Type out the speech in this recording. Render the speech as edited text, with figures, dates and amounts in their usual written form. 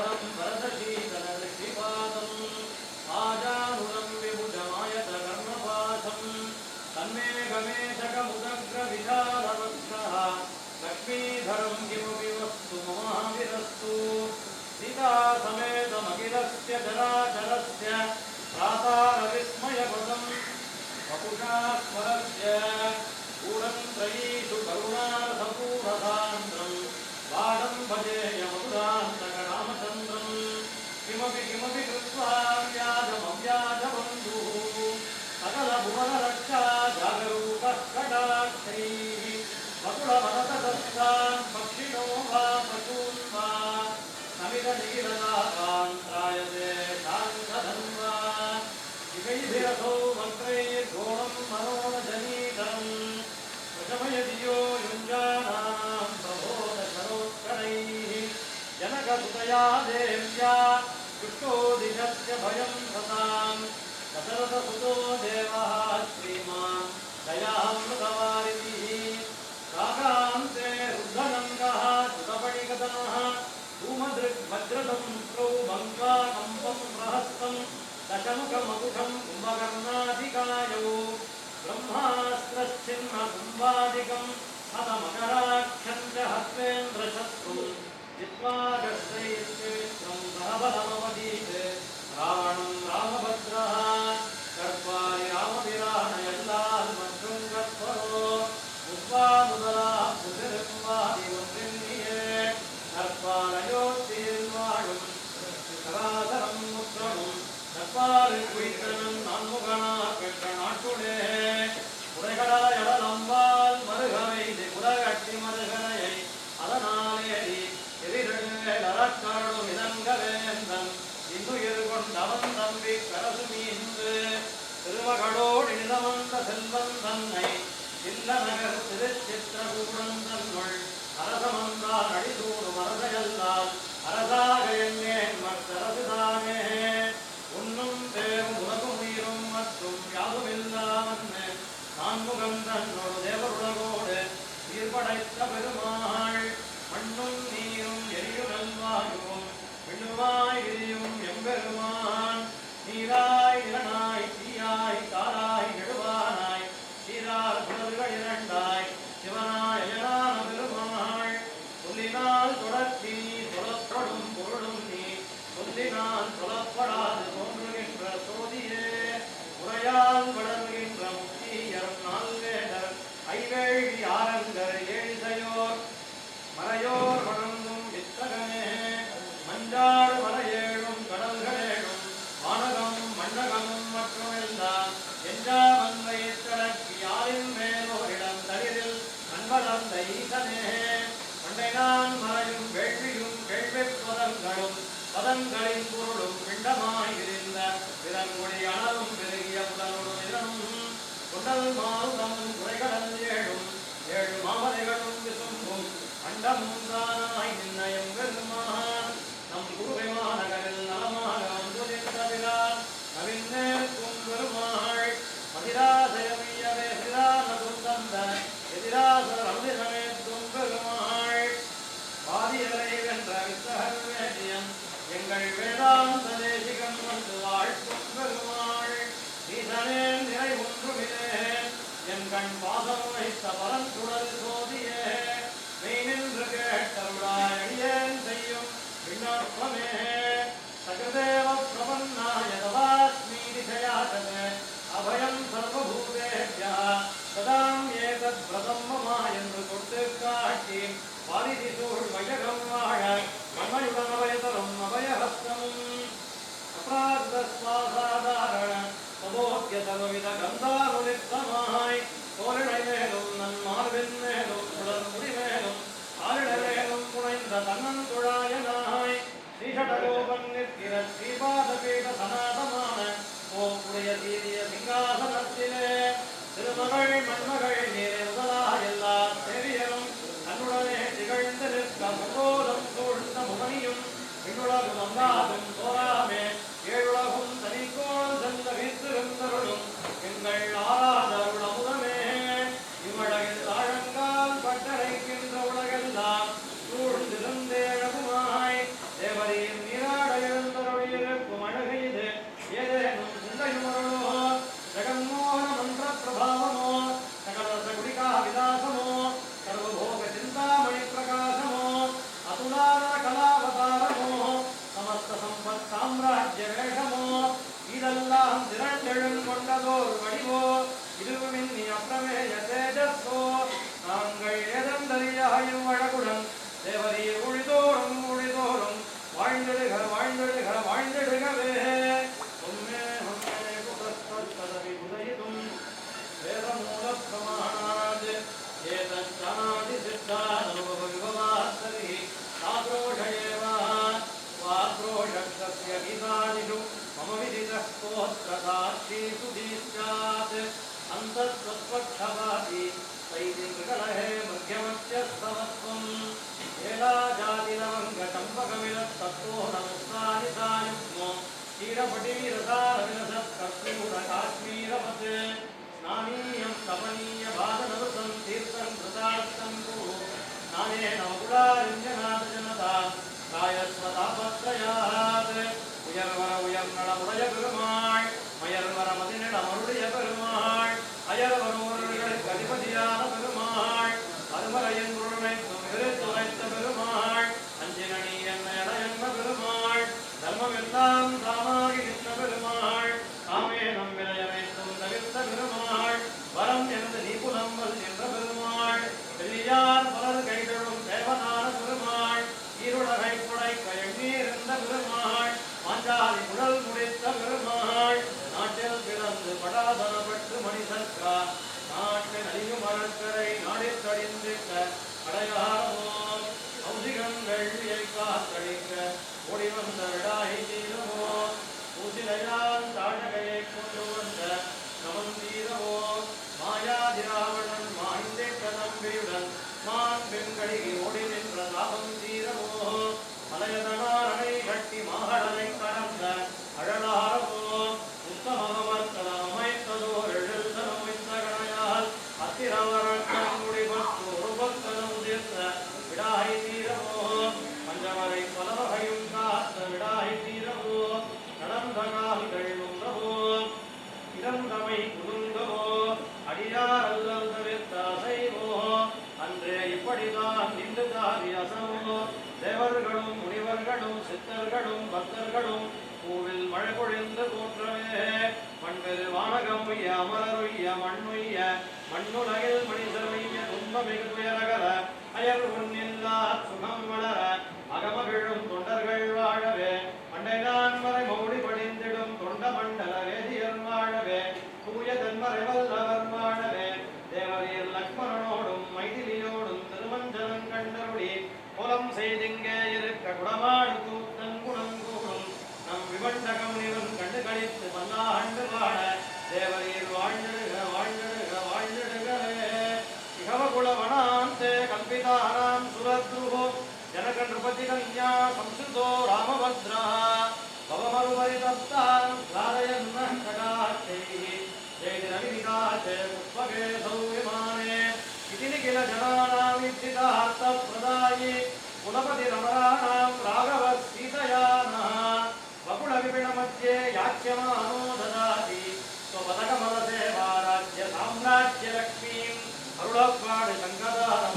पीताम्बरं वरदशीतलदृष्टिपादम् आजानुरं विभुजमायतकर्णपाशं तन्मेघमेशकमुदग्रविशालवक्षः लक्ष्मीधरं किमपि वस्तु ममाविरस्तु सीतासमेतमखिलस्य जराचरस्य प्रातारविस्मयपदं वपुषा स्मरस्य गूढं त्रयीषु करुणारसपूरसान्द्रं बाणं भजेयमधुरान्तकरामचन्द्रं किमपि किमपि कृत्वा व्याजमव्याजबन्धुः सकलभुवनरक्षा जागरूकः कटाक्षैः वकुलवनतदस्तान् पक्षिणो वा पशून् वा नमितनिखिलदातान् त्रायते शान्तधन्वा इवैभिरसौ वक्त्रैर्घोणं मनोरजनीतरं प्रशमयधियो युञ्जानां प्रबोधशरोत्करैः जनकसुतया देव्या दुष्टोदिशस्य भयं सतां दशरथसुतो देवः श्रीमान् दयामृतवारिधिः काकान्ते रुद्धनङ्गः सुतपणिकतनः धूमदृग्भद्रदं प्रौभङ्काकम्पं प्रहस्तं दशमुखमकुशं कुम्भकर्णाधिकायौ ब्रह्मास्त्रश्चिह्नकुम्भादिकं हतमकराख्यं च हस्तेन्द्रशत्रुं जित्वा गच्छैश्चैत्रं सहबलमवदीत् रावणं रामभद्रः कर्पारि रामविराणयल्लाल् मधुङ्गस्वरो मुद्वामुदला पुतिर्वादि ஒன்றின்னியே நற்பாலையோத்தியில் வாழும் சராசரம் முற்றமும் நற்பாறு குய்த்தனும் நான்முகனார் பெற்ற நாட்டுடே உரைகடலை அடலம்பால் மருகவைது உலகட்டி மருகனையை அதனாலேடி எதிரெழுவேல் அறக்கரடும் இதங்கவேந்தன் இன்னுயிர் கொண்டவன் தம்பி கரசுமீந்து திருமகளோடு நிலமந்த செல்வன் தன்னை இல்ல நகர் திருச்சித்திரகூடன் தன்னுள் அரசமன்றால் அடிசூடும் அரசையல்லால் அரசாக எண்ணேன் மற்றரசுதானே உன்னும் தேவும் உலகும் உயிரும் மற்றும் யாதுமில்லாமன் நான்முகன் தன்னோடு தேவருலகோடு சீர்படைத்த பெருமாள் மண்ணும் நீரும் எரியும் நல்வாயுவும் விண்ணுமாய் விரியும் எம்பெருமான் நீராய் நிலனாய் தீயாய் காராய் நெடுவானாய் சீரார் சுடர்கள் இரண்டாய் சிவனாய் அயனான பெருமாள் சொல்லினால் தொடர்ச்சி சொல்லப்படும் பொருளும் நீ சொல்லினால் சொல்லப்படாது தோன்றுகின்ற சோதியே உரையால் வளர்கின்ற முக்தியர் நால்வேடர் ஐவேழி ஆரங்கர் ஏழிசையோர் மறையோர் வழங்கும் வித்தகமே மஞ்சாடு மலையேழும் கடல்களேழும் வானகமும் மண்டகமும் மற்றும் எல்லாம் எஞ்சாமன்மை கடக்கி யாரின் மேலோரிடம் தளிரில் நண்பலந்த ஈசனே பண்டை நான் மறையும் வேள்வியும் கேள்விப் பதங்களும் பதங்களின் பொருளும் பிண்டமாய் இருந்த பிறங்குடி அனலும் பெருகிய புதனோடு நிலனும் கொண்டல் மாறுதமும் குறைகடல் ஏழும் ஏழு மாமலைகளும் விசும்பும் அண்டமும் தானாய் நிர்ணயம் பெருமான் நம் குருவை மாநகரில் நலமாக வந்து நின்றதினால் நவின்னேற்கும் பெருமாள் மதிராசயமையவே சிராசதும் தந்த எதிராசர் அமிர்தமேற்றும் பெருமாள் பாதியரை வென்ற வித்தகர் வேதியன் எங்கள் வேதாந்த தேசிகன் வந்து வாழ்த்தும் பெருமாள் ஈசனே நிறை ஒன்றுமில்லேன் என் கண் பாசம் வைத்த பரந்துடல் சோதியே மெய் நின்று கேட்டருளாய் அடியேன் செய்யும் விண்ணப்பமே சகதேவ பிரபன்னாய தவாஸ்மி திசையாகவே அபயம் சர்வபூதேப்யா சதாம் ஏதத் பிரதம் மமா என்று தொட்டு காட்டி பாரிதி சூழ் வையகம் வாழ மண்மையுடன் அபயதரும் அபயஹஸ்தமும் அப்ரார்த்தஸ்வாசாதாரண சதோக்கிய சர்வவித கந்தாருளித்தமாய் தோரணை மேலும் நன் மார்பின் மேலும் உடல் முடி மேலும் ஆரிட மேலும் புனைந்த தன்னன் துழாயனாய் ஸ்ரீஷடகோபன் நிற்கிற ஸ்ரீபாதபீட சனாதமான போக்குடைய சீரிய சிங்காசனத்திலே திருமகள் மண்மகள் நீரே முதலா எல்லா தேவியரும் தன்னுடனே திகழ்ந்து நிற்க முகோலம் சூழ்ந்த முகனியும் விண்ணுலகும் அங்காதும் தோராமே ஏழுலகும் தனிக்கோள் சென்ற வீத்திருந்தருளும் எங்கள் ஆராதருள் அமுதமே இவ்வழகில் ஆழங்கால் பட்டடைக்கின்ற உலகெல்லாம் சூழ்ந்திருந்தேழகுமாய் தேவரீர் என்றதோர் வடிவோ இதுவுமின்னி அப்ரமேய தேஜஸ்ஸோ நாங்கள் ஏதந்தறியாயும் வழகுடன் தேவரீர் உழிதோறும் உழிதோறும் வாழ்ந்திடுக வாழ்ந்திடுக வாழ்ந்திடுகவே உம்மே உம்மே புதஸ்ததவி உதயிதும் வேதமூல பிரமாணாத் ஏதச்சாதி சித்தானுபவவிபவாஸ்தரி சாக்ரோஷயேவ வாக்ரோஷஸ்ய கீதாதிஷு மம விதிதः स्तोत्रसाक्षीषु दीस्यात् अन्तःस्वत्पक्षपाती सैदिकलहे मध्यमस्यस्तवत्वम् एलाजातिलवङ्गचम्पकमिलत्तत्तो नमुक्तानि सायुग्मो क्षीरपटिविरसारविलसत्कर्पूरकाश्मीरवत् स्नानीयं तपनीयभादनवृतं तीर्थं कृतार्थं कुरु स्नानेन वकुलारञ्जनाथजनता காயஸ்வதாபத்ரயாத் உயர்வர உயர்நடமுடைய பெருமாள் மயர்வர மதிநடமருடைய பெருமாள் அயர்வரோர்களுக்கு அதிபதியான பெருமாள் அருமறையின் பொருளைத்தும் எதிர்த்துரைத்த பெருமாள் அஞ்சினி என்ன பெருமாள் தர்மமெல்லாம் தாமாகி நின்ற பெருமாள் தாமே நம் விளையமைத்தும் தவிர்த்த பெருமாள் வரம் எனது நீ புலம்பல் என்ற பெருமாள் பெரியார் பலர் கைதழும் தேவதான பெருமாள் ஈருலகை புடைக்க எண்ணீர்ந்த பெருமாள் மாஞ்சாலி குழல் முடித்த பெருமாள் நாட்டில் பிறந்து படாதனப்பட்டு மணிசர்க்கா நாட்டில் அழியும் மரக்கரை நாடில் கடிந்திட்ட அடையாளமோ ஔதிகங்கள் காத்தழிக்க ஓடி வந்த விடாய் தீரமோ பூசிலையால் தாழகையை கொண்டு வந்த நமன் தீரமோ மாயாதிராவணன் மாய்ந்திட்ட நம்பியுடன் மான் பெண்களில் ஓடி நின்ற லாபம் தீரமோ மலையதனாரணை கட்டி மாகடலை கடந்த அழலாரமோ உத்தமவர்த்தனம் அமைத்ததோர் எழுதனம் வைத்தகனையால் அத்திரவரட்டம் முடிபட்டு ஒரு பக்தனம் தீர்த்த விடாய் தீரமோ பஞ்சவரை பலவகையும் காத்த விடாய் தீரமோ நடந்த கால்கள் உந்தவோ இறந்தமை குதுங்கவோ அடியார் அல்லல் தவிர்த்த அசைவோ அன்றே இப்படிதான் நின்று தாவி அசமோ தேவர்களும் முனிவர்களும் சித்தர்களும் பக்தர்களும் பூவில் மழை பொழிந்து போற்றவே மண்பெரு வானகம் உய்ய அமரருய்ய மண்ணுய்ய மண்ணுலகில் மனிதர் உய்ய துன்பமிகு துயரகர அயர் உன்னில்லா சுகம் வளர அகமகிழும் தொண்டர்கள் வாழவே மண்டை நான் வரை மௌடி படிந்திடும் தொண்ட மண்டல வேதியர் வாழவே தூய தன்மறை வல்லவர் வாழவே தேவரீர் லக்ஷ்மணனோடும் மைதிலியோடும் திருமஞ்சனம் கண்டருடி புலம் செய்திங்கே இருக்க குடமாடு கூத்தன் குணம் கூடும் நம் விமண்டகம் நிலம் கண்டு கழித்து பல்லாண்டு வாழ தேவரீர் வாழ்ந்திடுக வாழ்ந்திடுக வாழ்ந்திடுகவே இகவகுலவனாந்தே கல்பிதானாம் சுரத்ருஹோ ஜனக நிருபதி கன்யா சம்ஸ்ருதோ ராமபத்ரா பவமருபரிதப்தான் லாதயன்ன கடாச்சைः ஜெயதிரவிதாச்சே புஷ்பகே சௌவிமானே इति निखिल जनानां इत्थितार्थप्रदायि कुलपतिरमराणां राघवः सीतयानः वकुलविपिणमध्ये याच्यमानो ददाति स्वपदकमलसेवा राज्य साम्राज्यलक्ष्मीं अरुळप्पाडि शङ्करः